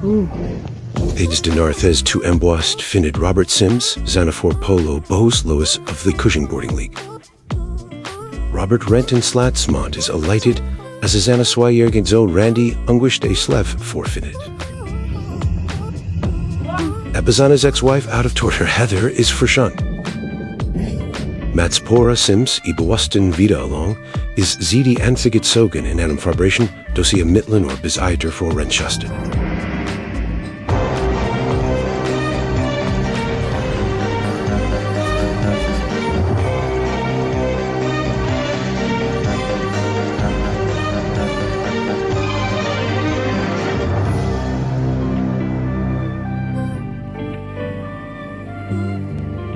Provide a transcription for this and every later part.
Aides de Narthez to Amboist Finid Robert Sims, Xanafor Polo Bohs Lois of the Cushing Boarding League. Robert Renton Slatsmont is alighted as a Xanaswayer Zo Randy Unguished a Slev forfeited. Abazana's ex-wife out of Torter Heather is verschont. Matspora Sims Ibawaston Vida along is Zidi Anthigit Sogan in Adam Farbration Dosia Mitlin or Bizaiter for Renchaston.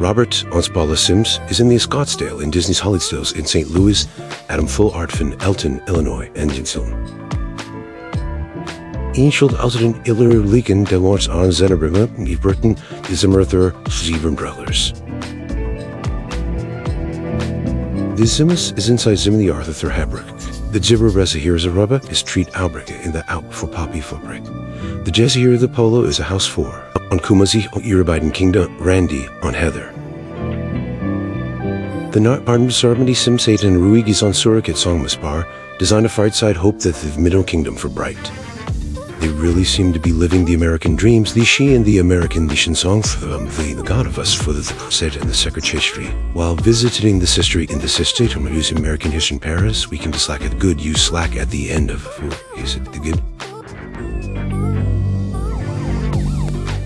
Robert Onsbala Sims is in the Scottsdale in Disney's Hollydales in St. Louis, Adam Full Artfin, Elton, Illinois, and Jinsiln. Inschuld Alten Iller Leeken de Lawrence aan Zennebrima, Eve Burton, Isemerther, Zeven Brothers. The Zimus is inside Zim the Arthur Thur Habrick. The Jibber Resahir is a rubber is treat Albrick in the Out for Poppy Fabric. The Jezahir the Polo is a house for. On Kumazi, on Irabiden Kingdom, Randy, on Heather. The Nart Barn Sarmady Simsate and Ruigis on Surik at Songmaspar design a fight-side hope that the Middle Kingdom for bright. They really seem to be living the American dreams, the she and the American nation song for them, the God of us for the set and the secretary. While visiting the sister in the sister to use American history in Paris, we can dislack at the good, use slack at the end of, is it the good?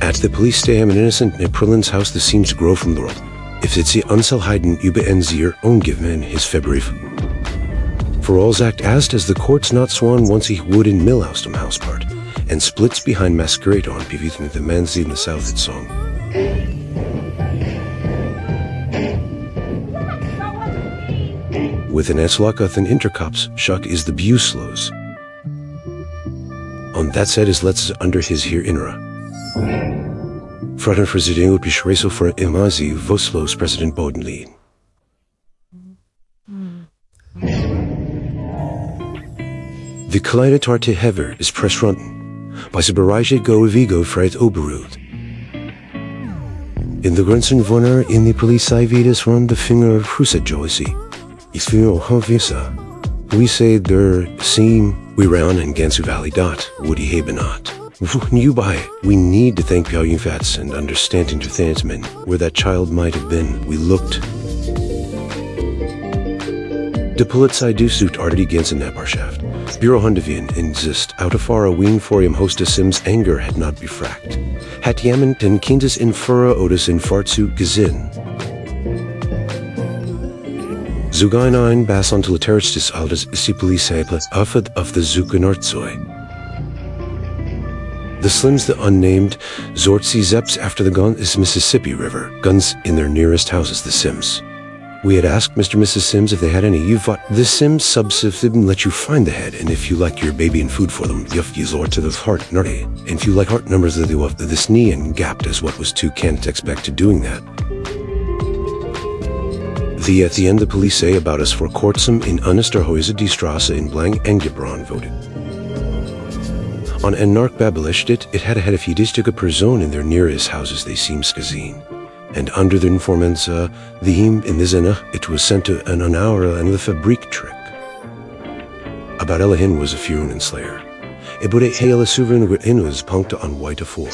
At the police station, an innocent Neprilin's house that seems to grow from the world. If it's the Unselheiden über Enzier own given his February. For all's act as does the court's not swan once he would in Millhouston house part, and splits behind masquerade on Pivithin the man's in the south its song. With an Eslakath and intercops, Shuck is the Buslows. On that side is let's under his here inra. Fraten President Beschreso for Imazi Voslos President Bodenli. The Kleidetar te Hever is pressrunten, by Sebereich go Vigo Freit Oberud. In the Grunsen Vonner in the police Vidas run the finger of Cruset Joyce. Is finger Havisa. We say der seam we round in Gansu Valley dot, Woody Habenot. You buy it. We need to thank Pyao Fats and understanding to Thansmen where that child might have been. We looked. De Pulitsai do suit already against a Naparshaft. Bureau Hundavian insist out of far a ween forium hostess Sims anger had not befract. Hat Yamen ten Kindis infura otis in fartsu gazin. Zugainain bass onto lateristis aldus isipolise plus afad of the Zuganortzoi. The Slims the unnamed, Zortzi Zeps after the gun is Mississippi River, guns in their nearest houses, the Sims. We had asked Mr. and Mrs. Sims if they had any. The Sims subsifted let you find the head, and if you like your baby and food for them, you Zort to the heart nurty. And if you like heart numbers of this knee and gapped as what was too can't expect to doing that. At the end the police say about us for Kortsum in Unesterhäuser die Straße in Blank Engebron voted. On en Nark Babelishtit, it had a head of Yidistica per zone in their nearest houses they seem skazine. And under the informanza, the him in the zena, it was sent to an hour and the fabrique trick. About Elahin was a Furun and Slayer. Ebure hele Suverin inus punkte on white afore.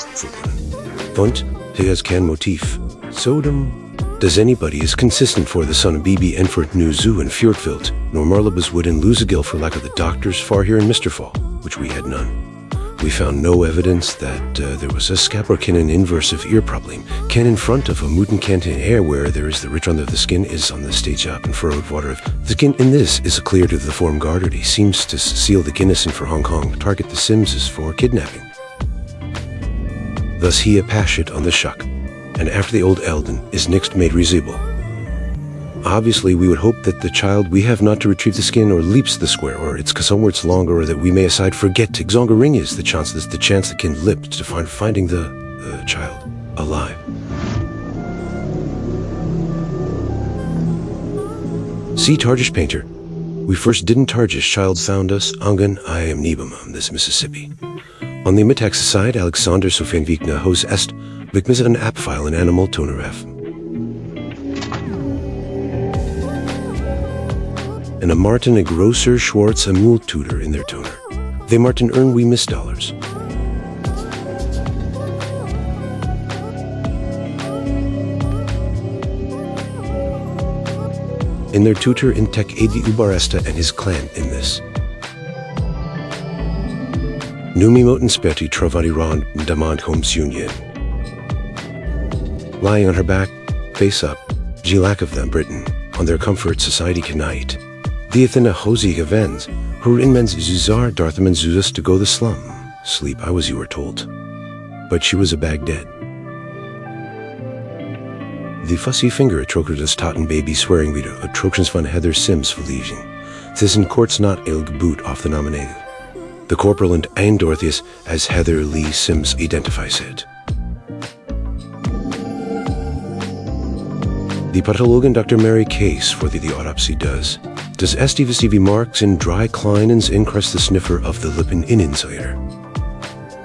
Vunt, he has can motif. Sodom. Does anybody is consistent for the son of Bibi and for Nuzu and Fjordfilt, nor Marlebus would in Luzagil for lack of the doctors far here in Mr. Fall, which we had none. We found no evidence that there was a scaporcanon inverse of ear problem. Can in front of a mutant canton air where there is the rich under the skin is on the stage up and furrowed water of the skin in this is a clear to the form guarded. He seems to seal the Guinness for Hong Kong. Target the Sims is for kidnapping. Thus he a pashet on the shuck, and after the old Eldon is next made risible. Obviously, we would hope that the child we have not to retrieve the skin or leaps the square, or it's somewhere longer, or that we may aside forget to Xonga ring is the chance that can lip to finding the child alive. See Targish Painter. We first didn't Targish child found us, Angan, I am Nebam, this Mississippi. On the mittagszeit Alexander Sofien Wigner hos est, wikmis een appfile in animal toneref. En a Martin a grocer Schwartz a Multutor in their toner. They Martin earn we miss dollars. In their tutor in tech Edi Ubaresta and his clan in this. Numi moten speti trovari ron damand homes union. Lying on her back, face up, lack of them Britain, on their comfort society knight. The Athena hosi evens, her inmens zuzar darthaman zuzas to go the slum. Sleep I was you were told. But she was a Baghdad. The fussy finger atrokertus totten baby swearing wieder atrokens van Heather Sims verliegen. This in courts not ilg boot off the nominated. The corporal and Dorothy's as Heather Lee Sims identifies it. The pathologan Dr. Mary Case for the autopsy does Estivistivi marks in dry Kleinens incrust the sniffer of the Lippen Insider.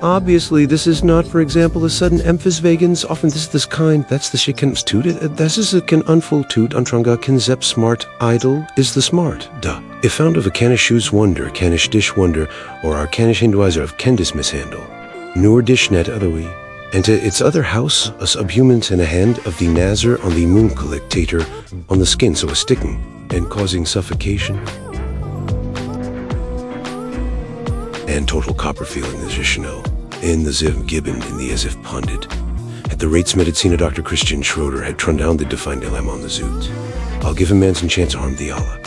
Obviously, this is not, for example, a sudden emphysvagans, often this kind, that's the shikens tut, das is a can unfull tut, antranga can zep smart, idle, is the smart, duh. If found of a canish shoes wonder, canish dish wonder, or our canish hinduizer of kendis mishandle, nor dish net otherway, and to its other house, a subhumans in a hand of the nazar on the moon collectator, on the skin so a sticking, and causing suffocation. And total Copperfield in the Zishno, in the Ziv Gibbon in the as if pundit. At the rates medicina Dr. Christian Schroeder had trun down the defined dilemma on the zoot. I'll give a man some chance to harm the Allah.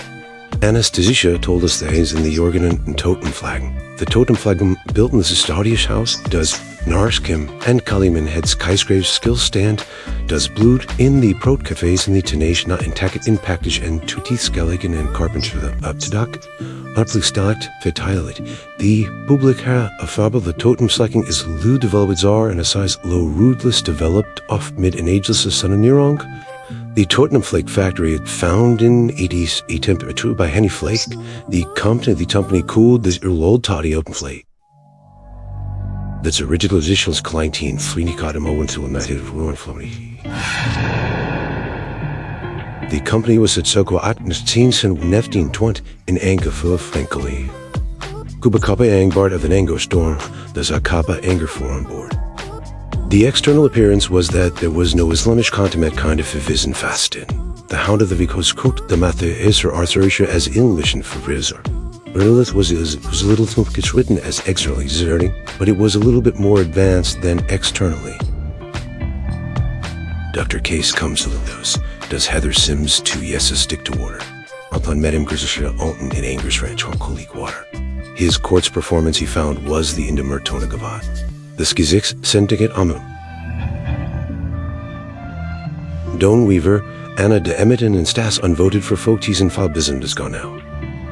Anastasia told us the haze in the organ and totem flag. The totem flag built in the Sistadius house does Narskim and Kaliman had skyscrapers still stand, does blood in the prot cafes in the tenacious not intact in package and two teeth skeleton and carpenter the up to dock. Upplichstaat verteilt. The publica affable the totem slacking is lu developed czar and a size low rootless developed off mid and ageless sononirong. The totem flake factory found in 80s a temperature by Henny Flake. The company cooled this old toddy open flake. That's original editions Kleintine Freenikade Mowen to United Ruin Flori. The company was at Soko Atnestins and Neftin Twent in Anka for Frankly. Kubakapa Angbart of the Ango storm, the Zakapa Anger for on board. The external appearance was that there was no Islamish continent kind of Vivizen fastin. The hound of the Vikos cooked the Mathe Isra Arthuricia as English and Fabrizar. Lilith was a little gets written as externally exerting, but it was a little bit more advanced than externally. Dr. Case comes to those. Does Heather Sims 2 yeses stick to water? Upon met him Grisha Alton in Angers Ranch on Kulik water. His court's performance he found was the Indemer Tona Gavat. The Skizix Sentiget Amun. Don Weaver, Anna de Emmeton and Stas unvoted for Fotis and Falbism has gone out.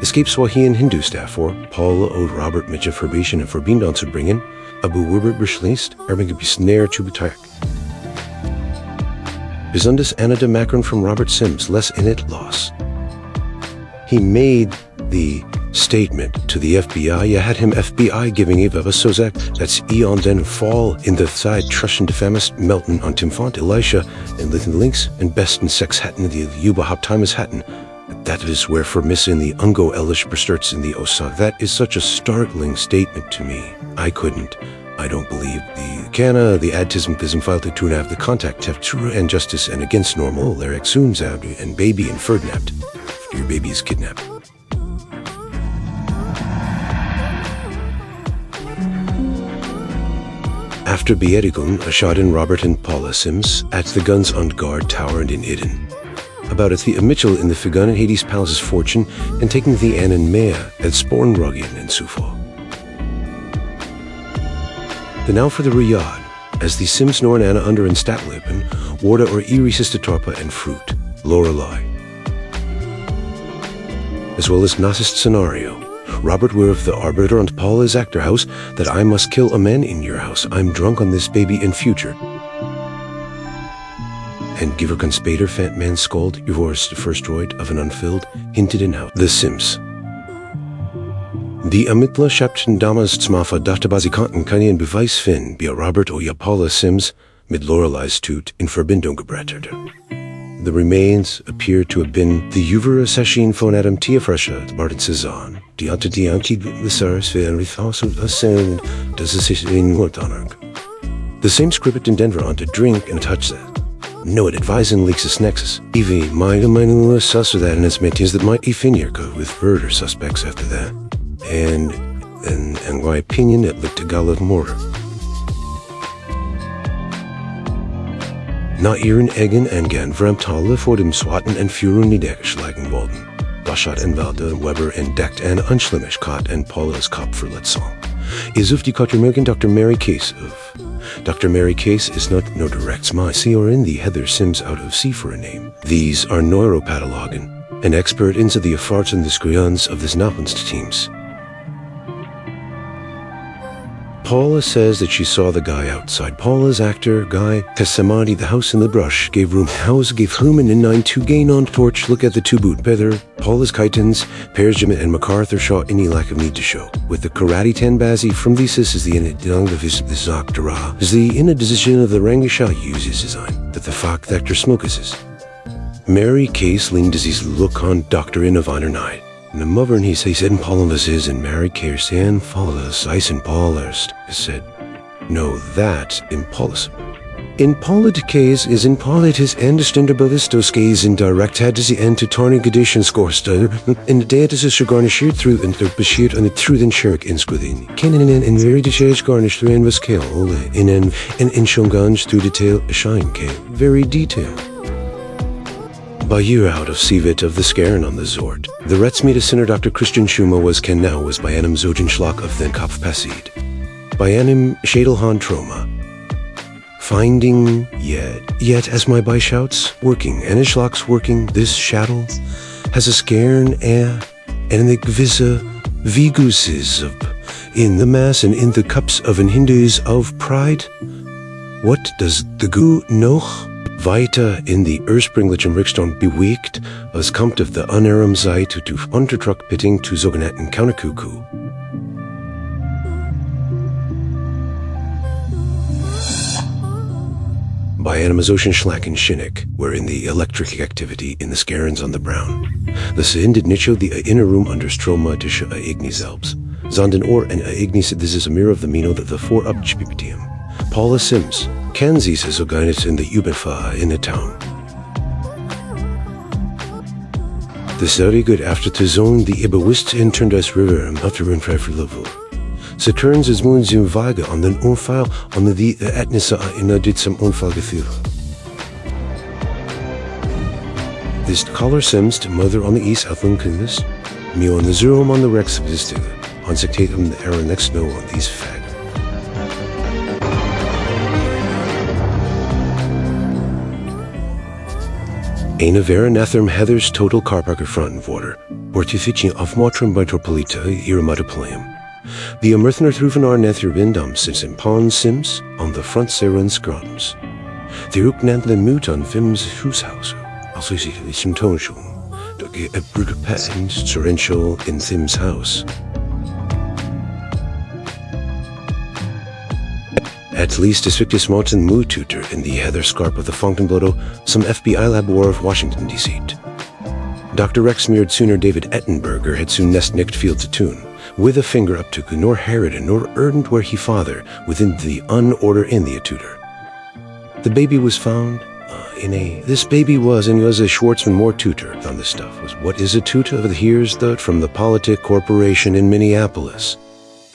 Escape Swahian Hindu staff for Paula Ode Robert Mitcha Forbation and Forbindon zu bringen, Abu Wibert beschließt, Snare to Betaik. Besonders Anna de Macron from Robert Sims, less in it loss. He made the statement to the FBI. You had him FBI giving Eva Sozak, that's Eon den fall in the side Truschen defamist Melton on Timfont, Elisha, and Lithin Links, and Best and Sex Hatten, the Yuba Hoptimus Hatten. That is where for missing the Ungo Elish Besterts in the Osa. That is such a startling statement to me. I don't believe the Canna, the adtism file to tune have the contact have true and justice and against normal, Larek Soonzab and baby and Ferdnapt. After your baby is kidnapped. After Beedigung, a shot in Robert and Paula Sims at the Guns und Guard Tower and in Iden. About a Thea Mitchell in the Figun and Hades Palace's fortune and taking the Ann and Mea at Spornruggian and Sufo. The now for the Riyadh, as the Sims nor Anna under in Statlippen, Warda or Erie Sistatorpa and Fruit, Lorelei. As well as Gnostist Scenario, Robert Weir of the Arbiter and Paula's Actor House, that I must kill a man in your house, I'm drunk on this baby in future. And Giver Conspader Fat Man Scold, Yours the first droid of an unfilled, hinted in house. The Sims. Die Ermittler schöpften damals zwar Verdacht, aber sie konnten keinen Beweis finden, wie Robert oder Paula Sims mit Loreleis Tod in Verbindung gebracht hatte. The remains appear to have been the jüngere Session von Adam Tierfrescher, Martin Cezanne, die hatte die Anti-Visars für ein Erzählen, dass es sich in Nordonnerg. The same script in Denver on to drink and touch that. No, it advising leaks its nexus. Evie, my sus of that, and its maintains that might finir with murder suspects after that. And my opinion, it looked a gallant murder. Na ihren Egen en gern Fremdhalle vor dem Swatten en Führung niedergeschlagen worden. Baschat en Welde Weber entdeckt en Unschlimmigkeit en Paula's Kopfverletzung. Is of die Kottermerken Dr. Mary Case of. Dr. Mary Case is not no direct my see or in the Heather Sims out of sea for a name. These are neuropathologen, an expert into the efforts and the screens of this Napenst teams. Paula says that she saw the guy outside. Paula's actor, Guy Casamati, the house in the brush, gave room. House gave Human in 9 to gain on torch. Look at the two boot better. Paula's Kitons, Pairs Jim and MacArthur Shaw any lack of need to show. With the karate tenbazi from this is the inadong of his Zakdara. Is the inadicision of the Rangisha uses design that the fact actor smokes is. Mary Case leaned his look on Dr. in of honor night. And the mother and he said Paula is and Mary Case and Paula's ice and Paulast said, no, that impossible. In politics is in politis endeständerbevistos gaze in direct had sie end to tarning edition scorster in the day is a garnished through and the beschert on the truth and shirk inscrutiny. Kennen in very details garnished through and was kale in shonganj through detail shine came. Very detailed. By year out of Sivit of the Skaren on the Zord, the Retzmeta sinner Dr. Christian Schumer was Ken now was by einem Zogen Schlag of den Kopf passiert. By einem Schädelhahn Trauma. Finding yet as my by shouts, working, and his Schlags working, this shadow has a Skaren and in the gewisse Viguses of in the mass and in the cups of an Hindus of pride. What does the Gu noch? Weiter in the ursprünglichen Richtung bewegt, es kommt auf der anderen Seite zu Unterdruckpitting zu sogenannten Countercuckoo. By animation Schlacken Shinnick, wherein the electric activity in the scarens on the brown. The Sinded Nicho the inner room under Stroma dische Igni selbst. Zonden or and Ignis this is a mirror of the Mino that the four Abchipitium. Paula Sims, Kenzies is organized in the Ubefa in the town. The very good after to zone the Ibawist in Turndas River and after in level. Ze turns is moon zoom vage on den Unfall on the Etnissa in a did some Unfall gefühl. This color Sims to mother on the East Outland Kindness, me on the Zoom on the Rex of this on sectatum the era next no on these fag. Eine vera netherm Heather's total car parker front and water, Bortifici of Motrum by Torpolita, Iramataplium. The Amurthner Truvenar Nether Windum sits in Pawn Sims on the front Seran Scrums. The Uknantlen Mut on Vim's Hushaus, also see some tonshul, a brutal patent, torrential in Thim's house. At least Districtus Martin Moo tutor in the Heather Scarp of the Fontainebleau, some FBI lab war of Washington, D.C. Dr. Rex smeared sooner David Ettenberger had soon nest nicked field to tune, with a finger up to nor Herod and nor ardent where he father, within the unorder in the tutor. The baby was found this baby was and was a Schwartzman more tutor on this stuff. Was what is a tutor of the here's the from the Politic Corporation in Minneapolis.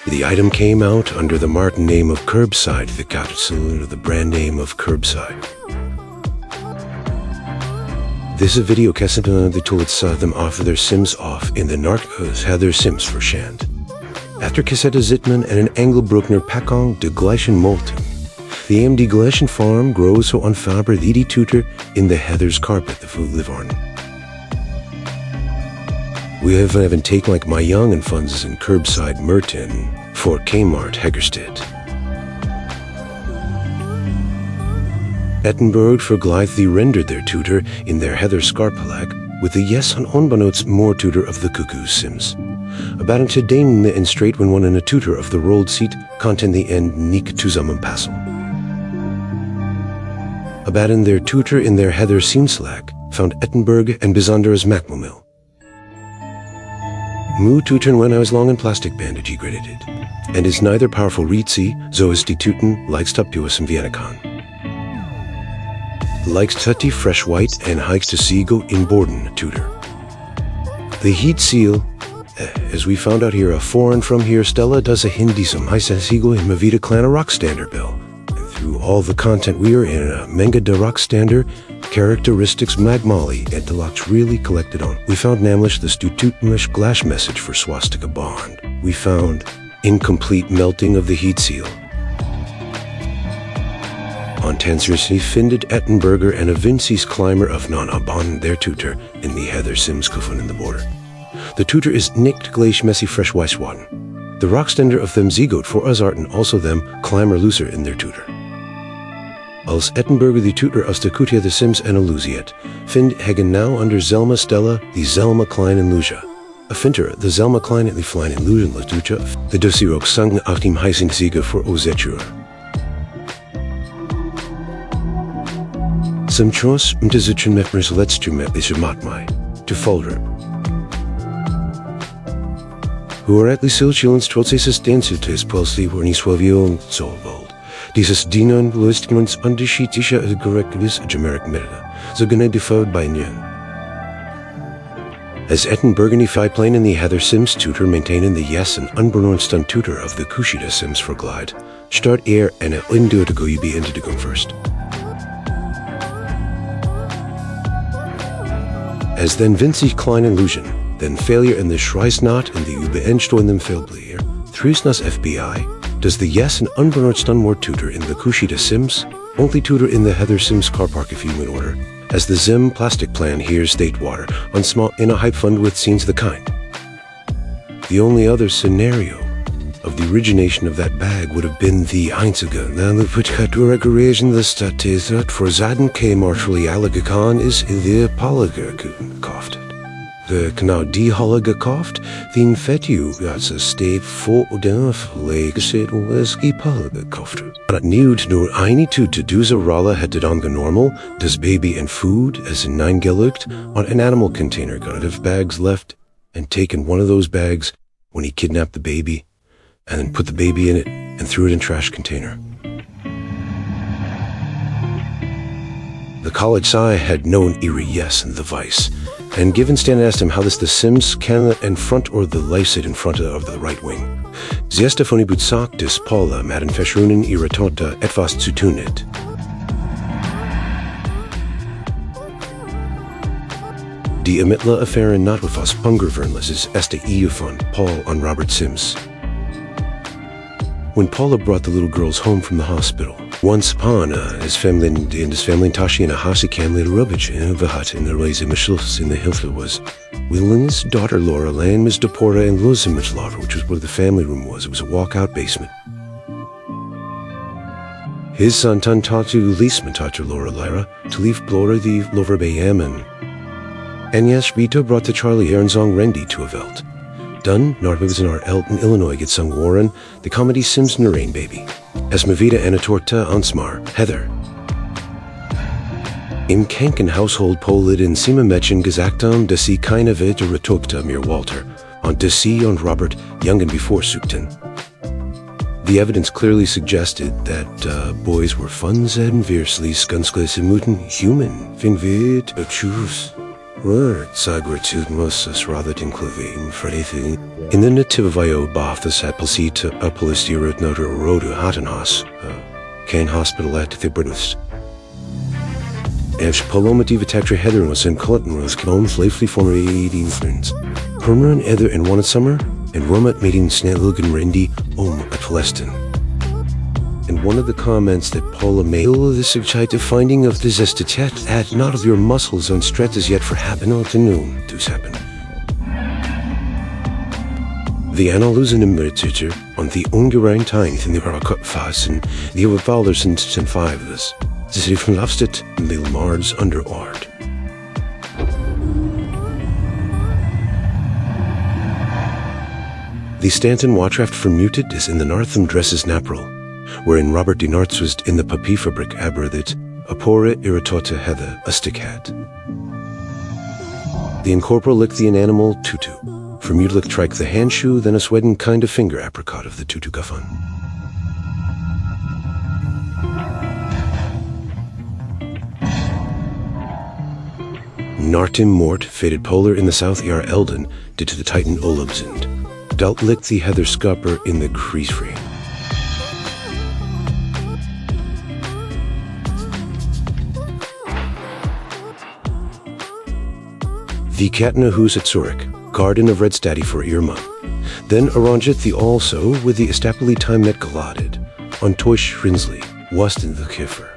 The item came out under the Martin name of Curbside, the capsule of the brand name of Curbside. This is a video cassette the toilet saw them offer their Sims off in the Narcos had their Sims for Shand. After Cassette Zitman and an Engelbruckner Packung de Gleichen Molten. The AMD Gleichen farm grows so on Faber the tutor in the Heather's carpet the food live on. We have even taken like my young and funds in Curbside Merton for Kmart Hegerstedt. Ettenberg for Glythe rendered their tutor in their Heather Scarpalag, with the yes and onbenots more tutor of the cuckoo sims. About te denen en straight when one in a tutor of the rolled seat content the end niek zusammenpassel. About in their tutor in their heather simslag found Ettenberg and besonderes Macmomil. Mu tutern when I was long in plastic bandage credited, and is neither powerful Rizi, so is die Tuten, likes tapuus and Viennakan. Likes tutty fresh white and hikes to seago in Borden tutor. The heat seal, as we found out here, a foreign from here Stella does a Hindi some high seago in Mavita clan a rock standard bill. And through all the content we are in a manga de rock standard, characteristics magmali and deluxe really collected on. We found namlish the stututmish glass message for swastika bond. We found incomplete melting of the heat seal. On Tansersny findet Ettenberger and a Vinci's climber of non-abon their tutor in the Heather Sims Kuffen in the border. The tutor is nicht gleich messy fresh Weisswaden. The rockstender of them Zigot for Azart and also them climber looser in their tutor. Als Ettenberger the tutor aus der Kutia the Sims en Illusiet, find hegen now under Zelma Stella the Zelma Klein in Luja. A finter the Zelma Klein at the Flein in Lujan la Ducha, the Dosirok sung auf dem heißen Sieger for Ozetur. Some chos te zitchen met mers letstu met is matmai, to Foldrip. Who are at the Silchilens trotses densu to his pulsli were ni swavio solvold. Dieses Dinon listments undersheetisha as correctness a Jameric meta, so gonna defoed by Nyan. As Ettenbergeny Fiplane and the Heather Sims tutor maintaining the yes and unbernordstun tutor of the Kushida Sims for glide, start air and a indu to go you be into the gun first. As then Vinci Klein Illusion, then failure in the Schreisnot and the Übereinstoßenden Fehlblier, Thrusnas FBI, does the yes and unbernordstun more tutor in the Kushida Sims, only tutor in the Heather Sims car park if human order, as the Zim plastic plan here state water, on small in a hype fund with scenes the kind. The only other scenario of the origination of that bag would have been the einzige, now the Putkaturegeration the Statesrat for Zaden K. Marshally Allegakan is the Apologa gekauft. The genau die Holle gekauft, den Fetu als a state for den Verlegeset was Ipalle gekauft. But nude nur eine to duze Rolla hätte dann genormal, das Baby and food as in 9 gelugt, on an animal container got have bags left, and taken one of those bags when he kidnapped the baby, and then put the baby in it and threw it in trash container. The college Sai had known eerie yes in the vice, and given Stan asked him how this the Sims can in front or the life sit in front of the right wing. Ziestafoni Butsak dis Paula Madden Feschrunen irritanta etwas zu tunit. Die Ermittler erfahren not with us Pungervernless is Este von Paul on Robert Sims. When Paula brought the little girls home from the hospital, once upon his family Tashi in a hasi kamli rubbish in the hut in the Reise in the Hilfe was Willin's daughter Laura Land Miss Deporta and Luzimich Lava, which was where the family room was. It was a walkout basement. His son Tantatu Leisman taught Laura Lyra to leave Blora the Lover Bayaman. And yes, Rito brought the Charlie Aaronsong Rendy to a Welt. Done, Nordbibs in our Elton, Illinois get sung Warren, the comedy Sims Narain Baby. As Mavita Anatorta Ansmar, Heather. Im Kanken Household Polid in Sima Mädchen Gesagtam, de sie keine Welt Retokta mir Walter, on de sie und Robert, young and before Sukten. The evidence clearly suggested that boys were fun and verslis ganskles muten human, fin vid choose. Word sagratut musas rather than clavim for anything. In the Nativio Bafthas at Palsita Apolistirut Notar Rodu Hatenhas, Kane Hospital at the British. Ev Palomativa Tectra Heather was in Cotton was Kilom safely former 18 friends. Permanent Ether in one summer, and Romat meeting Snellugan Rendi at Palestin. And one of the comments that Paula made, the suggested finding of the zestitet at not of your muscles on stretches yet for happen to noon, does happen. The Analusen Immertutor on the ungerein time in the Harakut Fasen, the Overfallers and 5 of this. The city from Lafstedt, Lil Mards under Art. The Stanton Watchraft vermutet is in the Northam Dresses Napral, wherein Robert de Narts was in the Papierfabrik arbeitet, a pore irritata heather, a stickhat. The incorporal lick the inanimal tutu, vermutlich trike the handshoe, then a swedden kind of finger apricot of the tutu gaffon. Nartim Mort, fated polar in the south er Elden, did to the Titan Olubsund. Dalt lick the heather scupper in the crease frame. The Katna Hus at Zurich, garden of red staddy for Irma. Then arranged the also with the estapoli time net galated, on Toish Rinsley, Waston the Kiffer.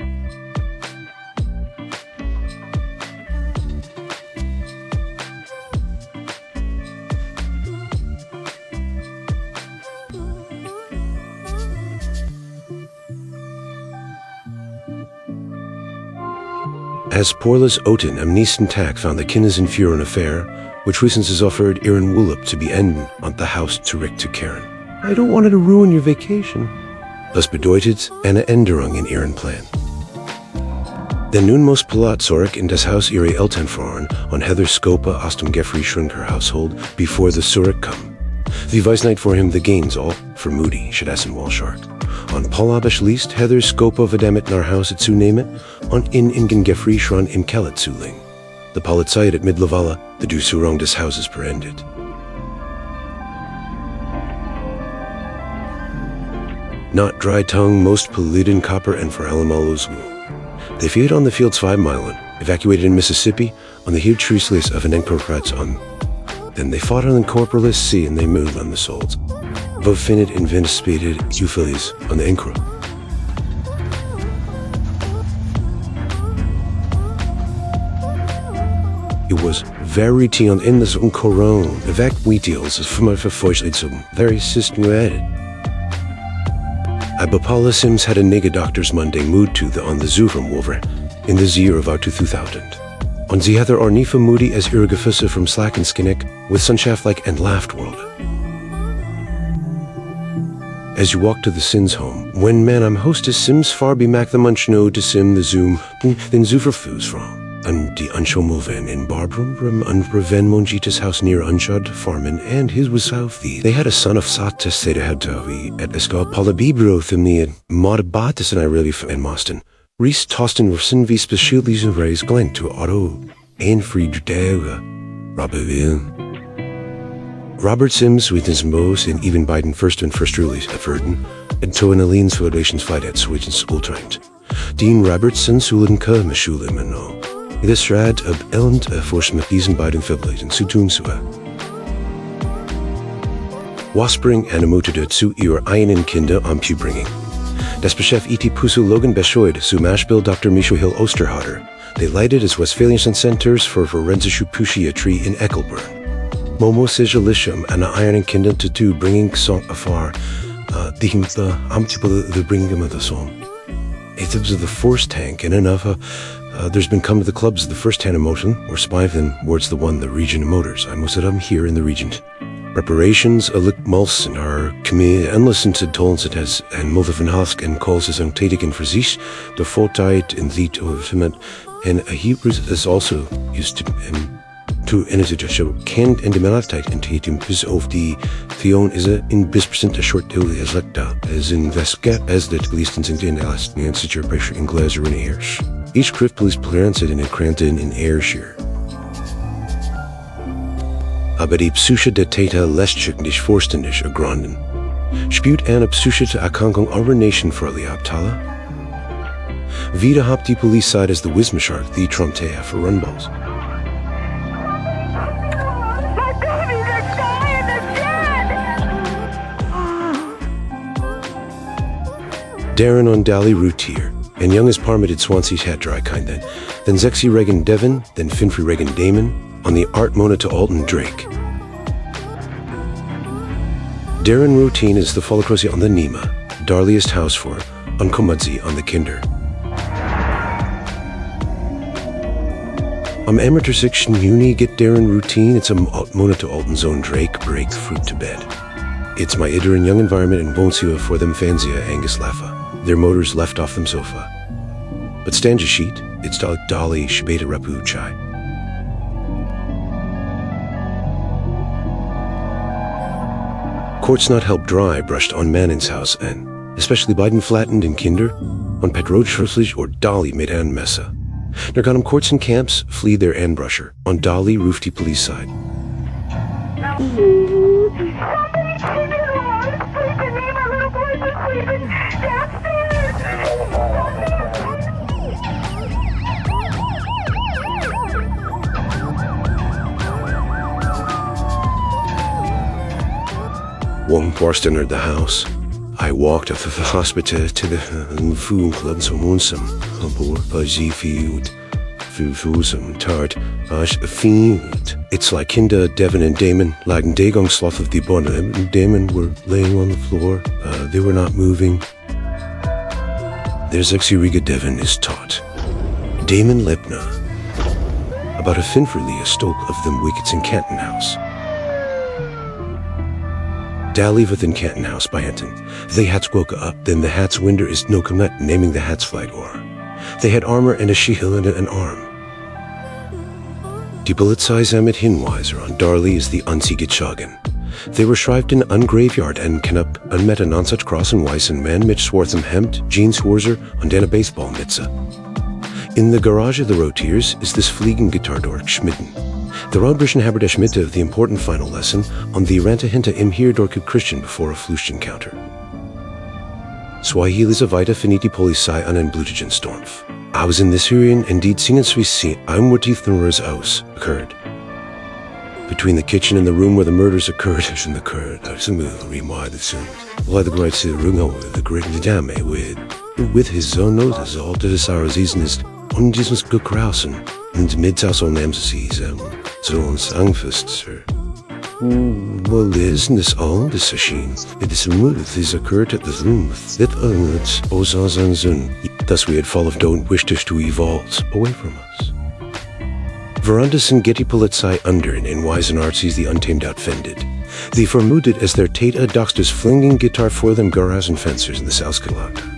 As Porlas Oten am nächsten Tag found the Kinnes in Furen affair, which reasons is offered Ihren Wullup to be enden on the house zurück to Karen. I don't want it to ruin your vacation. Das bedeutet eine Änderung in Ihren Plan. Denn nun muss Palat zurück in das Haus ihrer Eltern fahren on Heather Scopa aus dem Geoffrey Schrunker household before the zurückkommen. The weiß nicht for him the gains all, for Moody, should essen Walshark. On Paula beschließt Heather Scopa verdammt nach Hause zu nehmen und in Geoffrey schon im Keller zu legen. The Polizei at Midlavala, the Durchsuchung des Hauses beendet. Not dry tongue, most polluted copper and for Alamalos wool. They feared on the fields 5 miles, evacuated in Mississippi, on the huge trees of an Enkorprats on. Then they fought on the Corporalis Sea and they moved on the souls. Vo finit in Venispated Euphilis on the Enkro. It was very tion in this Unkoron, evacueals as from a verfeuchtlitsum, very systematic. Abapala Sims had a nigga doctor's Monday mood to the on the zoo from Wolver, in the year of our 2000. On the other Ornifa Moody as Irrigafussa from Slack and Skinnick, with Sunshaft like and Laughed World. As you walk to the Sins home, when man am hostess Sims far be mac the munchno to sim the zoom, then Zuverfus from. And die Anschomoven in Barbrum and Preven Monjitas house near Unshod Farman, and his was Southie. They had a son of Sata Sedahadavi at Escal Palabibro Thimni Modabatis and I really and Moston. Reese Tostin Rossin V specialities and raised Glen to Otto Anfried Dega Robaville. Robert Sims with his Mose and even Biden first release at Verdun, and to an Aline's Federation's flight at Sweden school trained. Dean Robertson Sulan Ka Meshulim and all. This rad of Elend for diesen beiden Fiblis and Sutum Sua. Waspring animuted zu ihr einen Kinder am Pubringing. Das Beschef iti Pusu Logan Beschoid zu Mashbill Dr. Michael Hill Osterhader. They lighted as Westphalian Centers for Forensische Psychiatrie in Eckelburn. Momo Sijalisham and Iron Kinder to two bringing song afar. The Amtipel the bringing of the song. It was the force tank and enough. There's been come to the clubs the first hand emotion, or Spiven, words the one, the region of motors. I most of them here in the region. Preparations, a lick mulsen, are kme endless into tolens has, and mother van Hask and calls his own Tatik and Frisisch, the fortite in the of and a Hebrew is also used to initiate show kent and the Malachtite and Tatum bis of the Theon is a in bispercent a short daily as lecta, as in Vesca, as the Gleaston in the last and such pressure in Glaser in airs. Each Crift police plaranset in Cranton in Ayrshire. Aber die Psyche der Täter lässt nicht vorständig ergründen. Spürt eine psychische Erkrankung eurer Nation vor die Abtale? Wieder habt die Polizei as the Wismar the Trumptea for Runballs. My babies are dying, they're dead! Darren on Dally Routier. And young as Parma Swansea's hat dry kind then Zexy Regan Devon, then Finfrey Regan Damon, on the Art Mona to Alton Drake. Darren Routine is the Folacrosi on the Nima, Darliest House for, on Komadzi on the Kinder. Amateur section uni get Darren Routine, it's Art Mona to Alton Zone Drake, break fruit to bed. It's my ieder and young environment in woonsie for them fanzia Angus Laffa. Their motors left off them sofa. But stand a sheet, it's dolly shbeta rapu chai. Courts not help dry brushed on Manin's house and especially Biden flattened in kinder, on Petrod Schrusslich or Dolly made an messa. Ner got courts and camps, flee their anbrusher, on Dolly roofty police side. One burst entered the house. I walked up the hospital to the food club som unserem, aboard by field, some tart, field. It's like Kinder, Devon, and Damon, lagen Dagongslauf of the Bonne, and Damon were laying on the floor. They were not moving. There's Exuriga Devon is taught. Damon Lepna. About a finfurly a stoke of them wickets in Canton House. Dally within Canton House by Anton. They hats woke up, then the hat's winder is no comnet, naming the hat's flight or. They had armor and a shield and an arm. Die Polizei mit Hinweiser on Darley is the Unsiegetschagen. They were shrived in ungraveyard and Knup, unmet a nonsuch cross and weiss and man mit Swartham hemd, jeans Horser, und a baseball mitze. In the garage of the Rotiers is this fliegen guitar dork Schmitten. The Rodbrischen Haber Schmidt of the important final lesson on the Rente hinter im hier dorke Christian before a Flucht encounter. Swahili's a weiter finiti Polizei an en blutigen Stormf. I was in this Hurien and deed singen Swiss I'm what Ethan's aus occurred. Between the kitchen and the room where the murders occurred, in the curd, I was a move remarked soon. Why the great rungo the great dame with his own notice all to the sorrows is und Jesus gekrausen und mit aus on Amsees so uns angfest sir. Well, isn't this all this machine? It is a move is occurred at the room that it's Ozazanzun. Thus we had fall of don't wish to evolve away from us. Verandas and Getty Polizei under in Wisen Artsies the untamed outfended. They vermuted as their Tata Doxters flinging guitar for them Garas and fencers in the South Kalaka.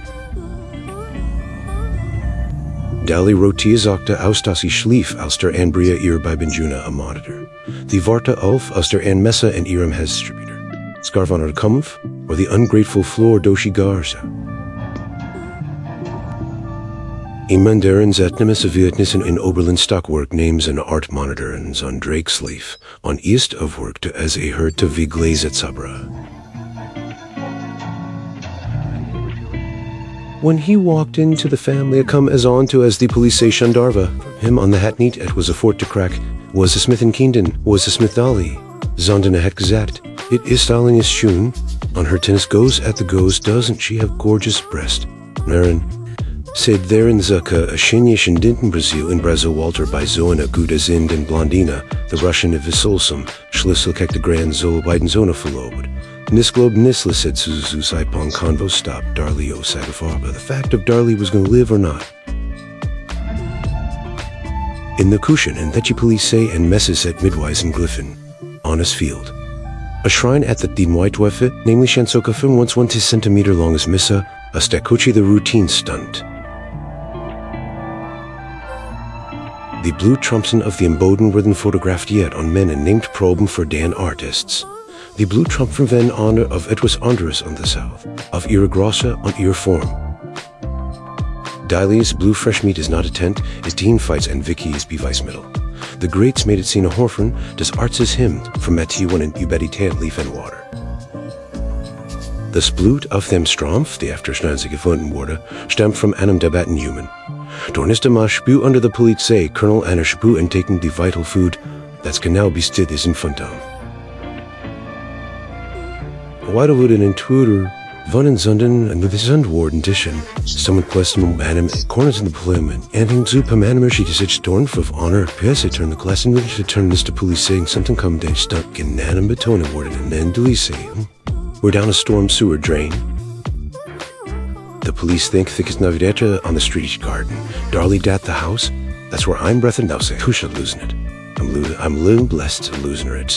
Dali Rotias Okta Austasi Schlief aus der Anbria ihr bei Benjuna a monitor. The Varta Ulf aus der An Messa and Iram has distributor. Scarvan or Kumf, or the ungrateful floor Doshi Garza. Imandarens Etnemis of Vietnissen in Oberlin Stockwork names an art monitor and on Drake's leaf, on east of work to as a hurt to Viglaze at Sabra. When he walked into the family, a come as on to as the police say Shandarva. Him on the hat neat, it was a fort to crack. Was a Smith and Keenden, was a Smith Dolly. Zonden a het gesagt. It is Stalin is schoen. On her tennis goes at the goes, doesn't she have gorgeous breast? Naren said there in Zucca, a Shinish and Dinten Brazil in Brazil Walter by Zoana Guda Zind and Blondina, the Russian of Visolsum, Schlüssel kek the Grand Zo Biden Zona Fulobed. Nisglob Nisla said Suzu Saipong Convo stopped Darley O Sagafarba. The fact of Darley was going to live or not. In the Kushan and Thechi Police say and messes at Midwise and Gliffin, Honest Field. A shrine at the Dinwaitwefe, namely Shansokafim once 1 centimeter long as Missa, a Stakochi the routine stunt. The blue Trumpson of the Emboden were then photographed yet on men and named proben for Dan artists. The blue Trump from Ven honor of Etwas Andres on the south, of Iragrossa on ear form. Dali's blue fresh meat is not a tent, is teen fights and Vicky is bevice middle. The greats made it seen a horfern, des arts is hymned from Matthew and Ubedi tan leaf and water. The splut of them Stromf, the afterschneise gefunden wurde, stammt from einem debatten human. Dorn ist ma Spu under the Polizei, Colonel Anna Spu and taking the vital food, that's genau bestit is in Fundam. Why would an intruder Vunnen Zunden and with his Zundwarden Dischen, someone questioned Madam corners in the parliament, and in Zupa Madam she to such Dornf of honor, Pess, I turned the glass and to turn this to police saying something come day stuck in Nanum Betona warden and then Deli say, we're down a storm sewer drain. The police think thickest navideta on the street garden. Darley dat the house. That's where I'm breathin' now say, who should losing it? I'm little blessed to losing it.